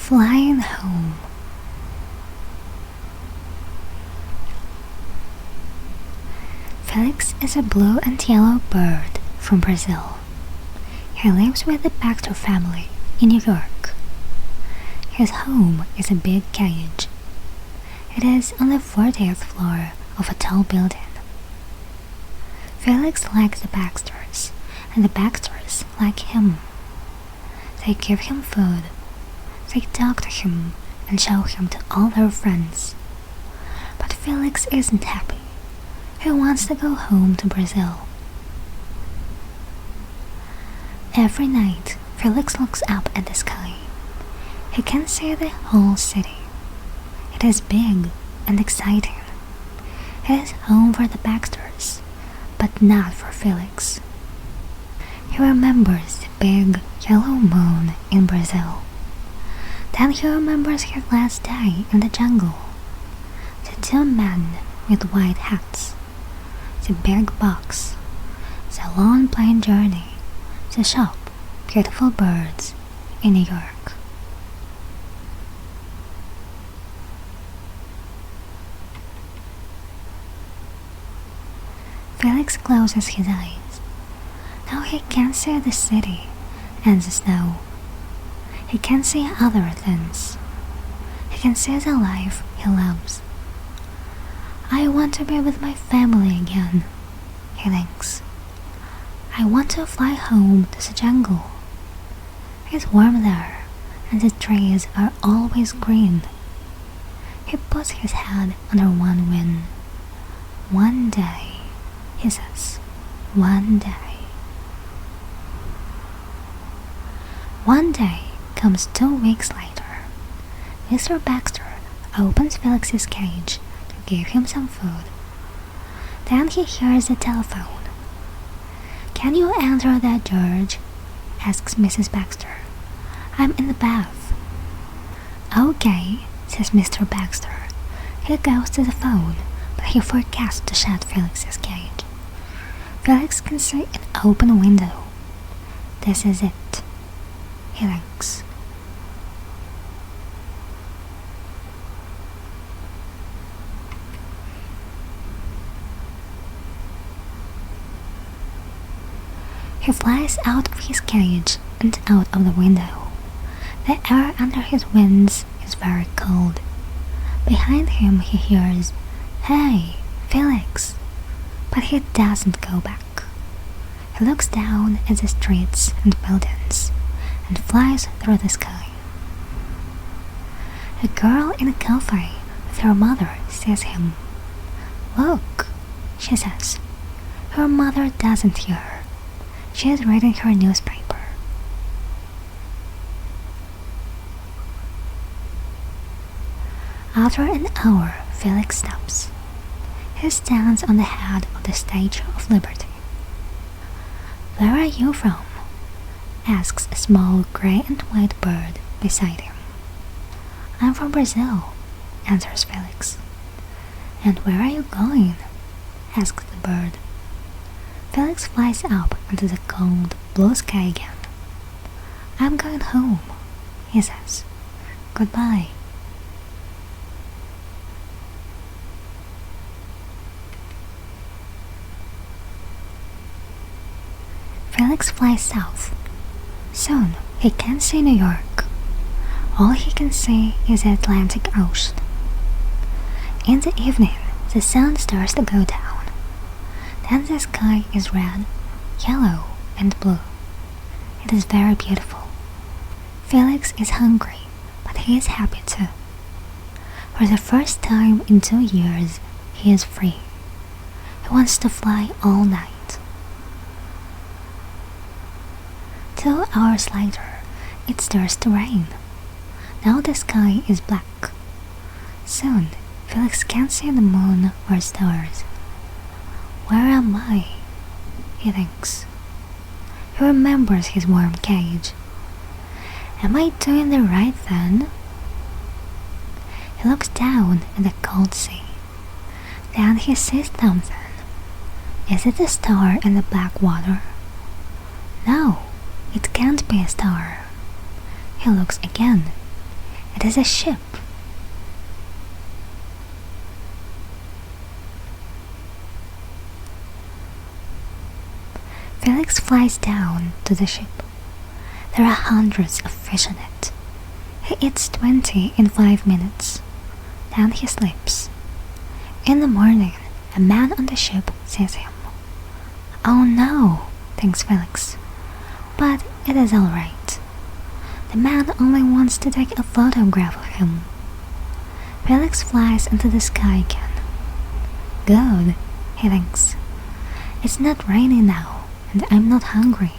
Flying home. Felix is a blue and yellow bird from Brazil. He lives with the Baxter family in New York. His home is a big cage. It is on the 40th floor of a tall building. Felix likes the Baxters, and the Baxters like him. They give him food. They talk to him and show him to all their friends. But Felix isn't happy. He wants to go home to Brazil. Every night, Felix looks up at the sky. He can see the whole city. It is big and exciting. It is home for the Baxters, but not for Felix. He remembers the big yellow moon in Brazil. Then he remembers his last day in the jungle. The two men with white hats. The big box. The long plane journey. The shop, beautiful birds in New York. Felix closes his eyes. Now he can see the city and the snow. He can see other things. He can see the life he loves. I want to be with my family again, he thinks. I want to fly home to the jungle. It's warm there, and the trees are always green. He puts his head under one wing. One day, he says, one day. One day comes 2 weeks later. Mr. Baxter opens Felix's cage to give him some food. Then he hears the telephone. "Can you answer that, George?" asks Mrs. Baxter. "I'm in the bath." "Okay," says Mr. Baxter. He goes to the phone, but he forgets to shut Felix's cage. Felix can see an open window. This is it, he thinks. He flies out of his cage and out of the window. The air under his wings is very cold. Behind him he hears, "Hey, Felix!" But he doesn't go back. He looks down at the streets and buildings and flies through the sky. A girl in a cafe with her mother sees him. "Look," she says. Her mother doesn't hear her. She is reading her newspaper. After an hour, Felix stops. He stands on the head of the Statue of Liberty. "Where are you from?" asks a small gray and white bird beside him. "I'm from Brazil," answers Felix. "And where are you going?" asks the bird. Felix flies up into the cold blue sky again. "I'm going home," he says. "Goodbye." Felix flies south. Soon he can see New York. All he can see is the Atlantic Ocean. In the evening, the sun starts to go down. Then the sky is red, yellow, and blue. It is very beautiful. Felix is hungry, but he is happy too. For the first time in 2 years, he is free. He wants to fly all night. 2 hours later, it starts to rain. Now the sky is black. Soon, Felix can't see the moon or stars. Where am I? He thinks. He remembers his warm cage. Am I doing the right thing? He looks down at the cold sea. Then he sees something. Is it a star in the black water? No, it can't be a star. He looks again. It is a ship. Felix flies down to the ship. There are hundreds of fish in it. He eats 20 in 5 minutes. Then he sleeps. In the morning, a man on the ship sees him. Oh no, thinks Felix. But it is all right. The man only wants to take a photograph of him. Felix flies into the sky again. Good, he thinks. It's not raining now, and I'm not hungry.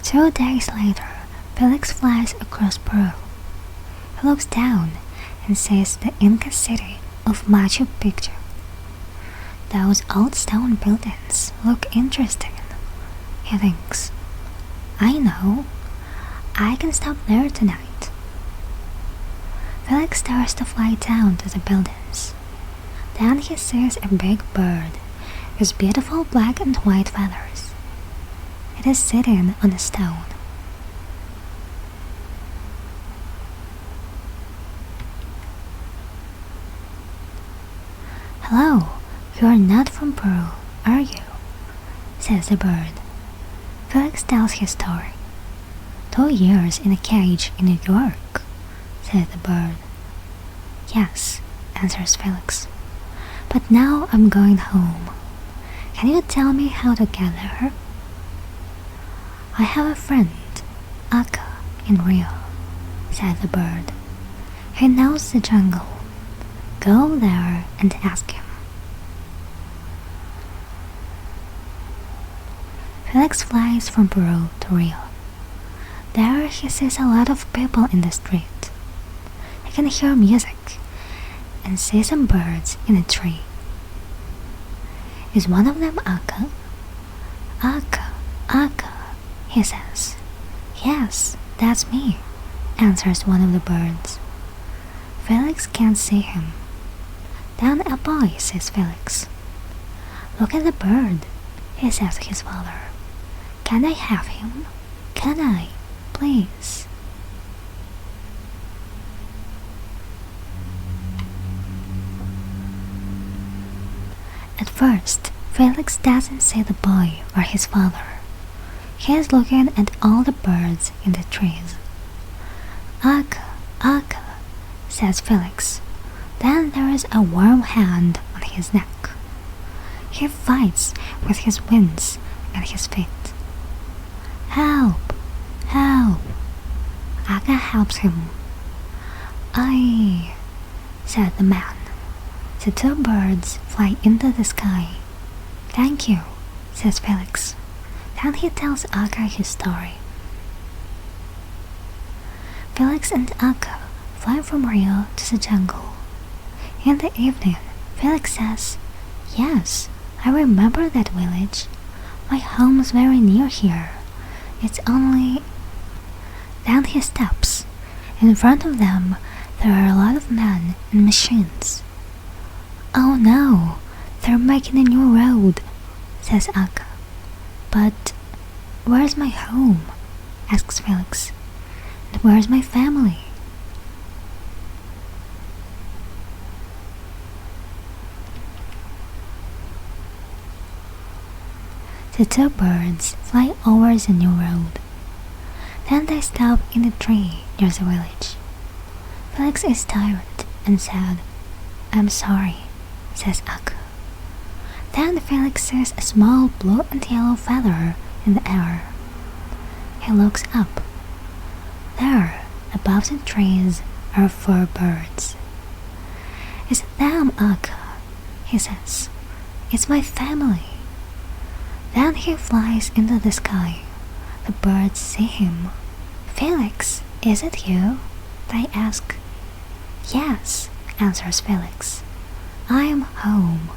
2 days later, Felix flies across Peru. He looks down and sees the Inca city of Machu Picchu. Those old stone buildings look interesting, he thinks. I know, I can stop there tonight. Felix starts to fly down to the buildings. Then he sees a big bird with beautiful black and white feathers. It is sitting on a stone. Hello, you are not from Peru, are you? Says the bird. Felix tells his story. 2 years in a cage in New York, says the bird. Yes, answers Felix. But now I'm going home. Can you tell me how to get there? I have a friend, Aka, in Rio, said the bird. He knows the jungle. Go there and ask him. Felix flies from Peru to Rio. There he sees a lot of people in the street. He can hear music and see some birds in a tree. Is one of them Aka? Aka, Aka, he says. Yes, that's me, answers one of the birds. Felix can't see him. Then a boy sees Felix. Look at the bird, he says to his father. Can I have him? Can I, please? At first, Felix doesn't see the boy or his father. He is looking at all the birds in the trees. Aka, Aka, says Felix. Then there is a warm hand on his neck. He fights with his wings and his feet. Help! Help! Aka helps him. I, said the man. The 2 birds fly into the sky. Thank you, says Felix. Then he tells Aka his story. Felix and Aka fly from Rio to the jungle. In the evening, Felix says, Yes, I remember that village. My home is very near here. It's only... Then he stops. In front of them, there are a lot of men and machines. Oh no, they're making a new road, says Aka. But where's my home? Asks Felix. And where's my family? The 2 birds fly over the new road. Then they stop in a tree near the village. Felix is tired and sad. I'm sorry, says Aka. Then Felix sees a small blue and yellow feather in the air. He looks up. There, above the trees, are 4 birds. It's them, Aka, he says. It's my family. Then he flies into the sky. The birds see him. Felix, is it you? They ask. Yes, answers Felix. I'm home.